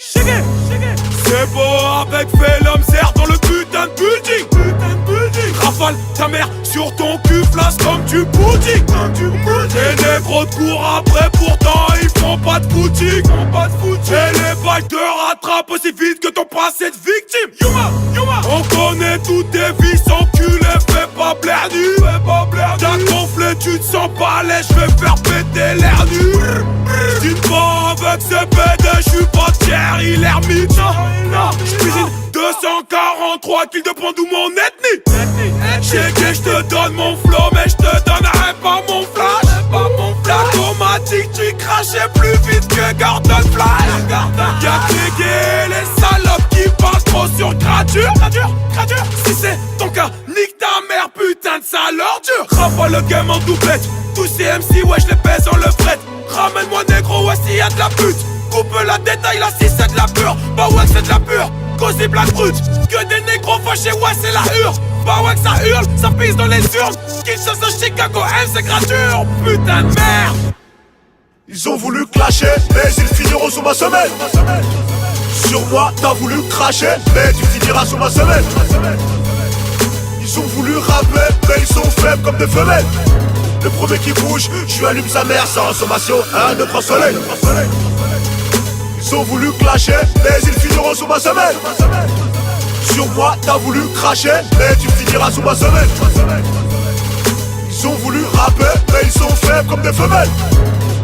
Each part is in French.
C'est beau avec Phenom, serre dans le putain de building. Rafale ta mère sur ton cul, flash comme du pudding. Les négros te courent après, pourtant ils font pas de footing. Et les bails te rattrapent aussi vite que ton passé de victime. On connaît toutes tes vies, enculé, fais pas blaire nu. T'as gonflé, tu te sens pas laid, j'vais faire péter l'air nu. Dis pas avec ce PD, j'suis pas Thierry l'ermite. J'cuisine 243 kills de points d'où mon ethnie. Checké, j'te donne mon flow, mais j'te donnerai pas mon flash. L'automatique, tu crachais plus vite que Gordon Flash. Y'a que les gays, les salopes qui parlent trop sur gradure. Si c'est ton cas, nique ta mère, putain de sale ordure. Rafale le game en doublette, tous ces MC, ouais j'les baise en le fret. Ramène-moi négro, ouais s'il y a de la pute. Coupe la détail, là si c'est de la pure. Bah ouais c'est de la pure, cause des blagues brutes. Que des négros fâchés, ouais c'est la hurle. Bah ouais que ça hurle, ça pisse dans les urnes. Kinshasa de Chicago, M c'est gradure. Putain de merde. Ils ont voulu clasher, mais ils finiront sous ma semelle. Sur moi, t'as voulu cracher, mais tu finiras sous ma semelle. Ils ont voulu rapper, mais ils sont faibles comme des femelles. Le premier qui bouge, je lui allume sa mère sans sommation. 1, 2, 3 soleil. Ils ont voulu clasher, mais ils finiront sous ma semelle. Sur moi, t'as voulu cracher, mais tu finiras sous ma semelle. Ils ont voulu rapper, mais ils sont faibles comme des femelles.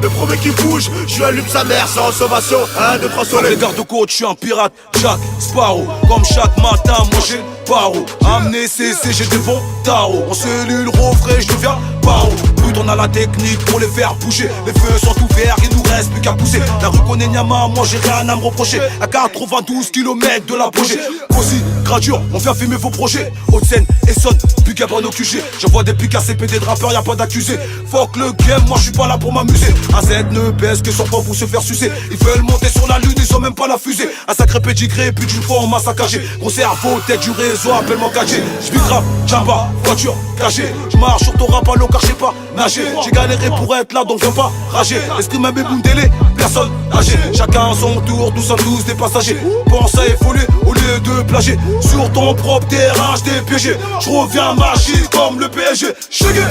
Le premier qui bouge, je lui allume sa mère sans sommation. 1, 2, 3 soleil. Les gardes-côtes, je suis un pirate, Jack Sparrow. Comme chaque matin, moi j'ai paro. Amener CC, j'ai des bons tarots. En cellule, refrais, je deviens paro. Brut, on a la technique pour les faire bouger. Les feux sont ouverts, il nous reste plus qu'à pousser. La rue connaît Nyama, moi j'ai rien à me reprocher. À 92 km de l'apogée. Aussi, gradure, on vient filmer vos projets. Haute-Seine, Essonne, plus qu'à Bruno QG. J'envoie des pics à CPD de rappeurs, y'a pas d'accusé. Fuck le game, moi je suis pas là pour m'amuser. Un Z ne baisse que sur pas pour se faire sucer. Ils veulent monter sur la lune, ils ont même pas la fusée. Un sacré pédigré, puis d'une fois on m'a saccagé. Gros cerveau, tête du réseau, appelle-moi KG. J'vis grave, jamba, voiture, cachée. J'marche sur ton rap à l'eau car j'sais pas nager. J'ai galéré pour être là donc viens pas rager. L'esprit m'a béboundélé, personne âgé. Chacun à son tour, nous sommes tous des passagers. Pense à évoluer au lieu de plager. Sur ton propre terrain, j't'ai piégé. J'reviens magique comme le PSG. Chégué.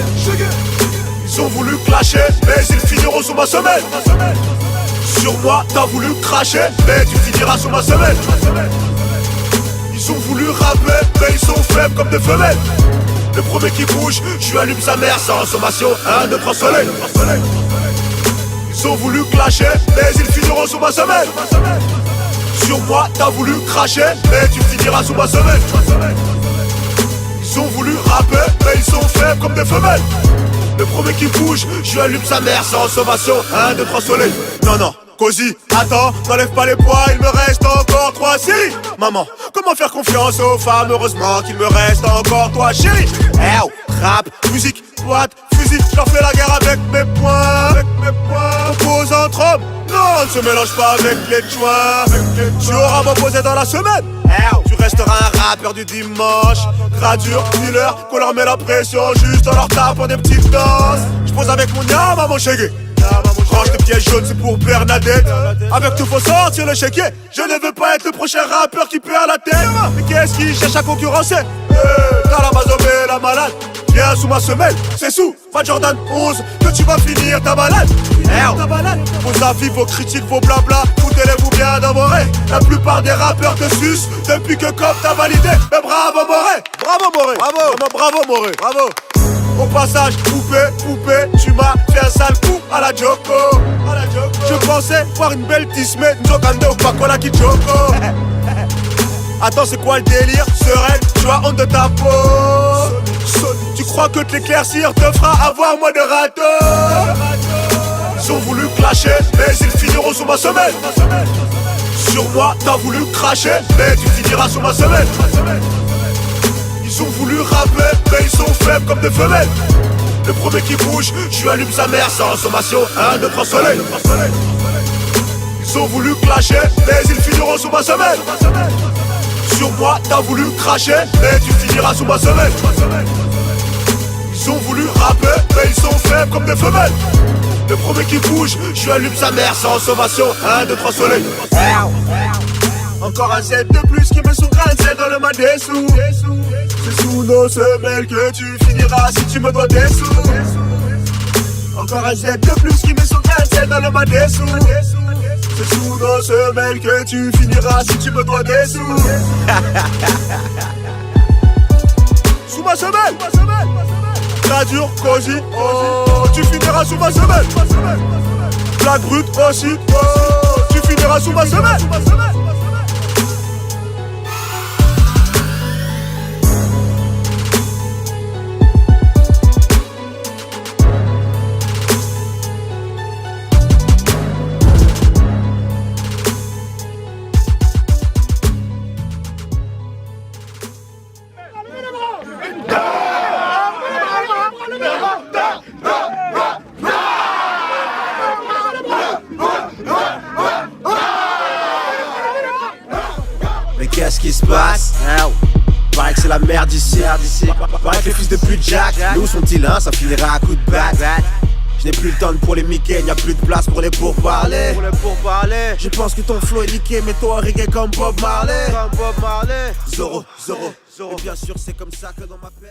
Ils ont voulu clasher, mais ils finiront sous ma semelle. Sur moi, t'as voulu cracher, mais tu finiras sous ma semelle. Ils ont voulu rapper, mais ils sont faibles comme des femelles. Le premier qui bouge, je lui allume sa mère sans sommation. 1, 2, 3 soleil. Ils ont voulu clasher, mais ils finiront sous ma semelle. Sur moi, t'as voulu cracher, mais tu finiras sous ma semelle. Ils ont voulu rapper, mais ils sont faibles comme des femelles. Le premier qui bouge, je lui allume sa mère sans sommation. 1, 2, 3 soleil. Non, Cozy, attends, n'enlève pas les poids, il me reste encore 3 séries. Maman, comment faire confiance aux femmes? Heureusement qu'il me reste encore toi, chérie. Rap, musique, boîte, fusil, j'en fais la guerre avec mes poings. Oppose entre hommes, non, ne se mélange pas avec les joints. Tu auras m'opposer dans la semaine. Tu resteras un rappeur du dimanche. Gradure, dealer, qu'on leur met la pression juste en leur tapant des petites danses. J'pose avec mon yama, mon chégué. Range tes pièges jaunes, c'est pour Bernadette. Avec tout faut sortir le chéquier. Je ne veux pas être le prochain rappeur qui perd la tête. Mais qu'est-ce qui cherche à concurrencer? T'as la mazomé, la malade. Viens sous ma semelle, c'est sous Fat Jordan 11 que tu vas finir ta balade. Vos avis, vos critiques, vos blabla, foutez-les-vous bien dans vos oreilles. La plupart des rappeurs te sucent depuis que Cop t'a validé. Mais bravo Moré, bravo Moré, bravo Moré, bravo. Au passage, poupée, tu m'as fait un sale coup à la Joko. Je pensais voir une belle tismée, Nzokande ou Pakola qui Joko. Attends, c'est quoi le délire? Sereine, tu as honte de ta peau. Tu crois que te l'éclaircir te fera avoir moins de râteaux? Ils ont voulu clasher, mais ils finiront sous ma semelle. Sur moi, t'as voulu cracher, mais tu finiras sous ma semelle. Ils ont voulu rapper, mais ils sont faibles comme des femelles. Le premier qui bouge, je lui allume sa mère sans sommation. 1, 2, 3 soleil. Ils ont voulu clasher, mais ils finiront sous ma semelle. Sur moi, t'as voulu cracher, mais tu finiras sous ma semelle. Ils ont voulu rapper, mais ils sont faibles comme des femelles. Le premier qui bouge, je lui allume sa mère sans sommation. 1, 2, 3 soleil. Encore un Z de plus qui met son grain de sel dans le mat des sous. C'est sous nos semelles que tu finiras si tu me dois des sous. Encore un Z de plus qui met son grain de sel dans le mat des sous. C'est sous nos semelles que tu finiras si tu me dois des sous. Sous ma semelle, la dure, cosy, oh, tu finiras sous ma semelle. La brute aussi, oh, tu finiras sous ma semelle. Mais qu'est-ce qui se passe? Paraît que c'est la merde ici. Paraît que les fils de pute Jack, nous sont-ils un, ça finira à coup de batte. Je n'ai plus le temps pour les Mickey, y a plus de place pour les pourparlers. Je pense que ton flow est niqué, mais toi reggae comme Bob Marley. Zoro, et bien sûr c'est comme ça que dans ma peine.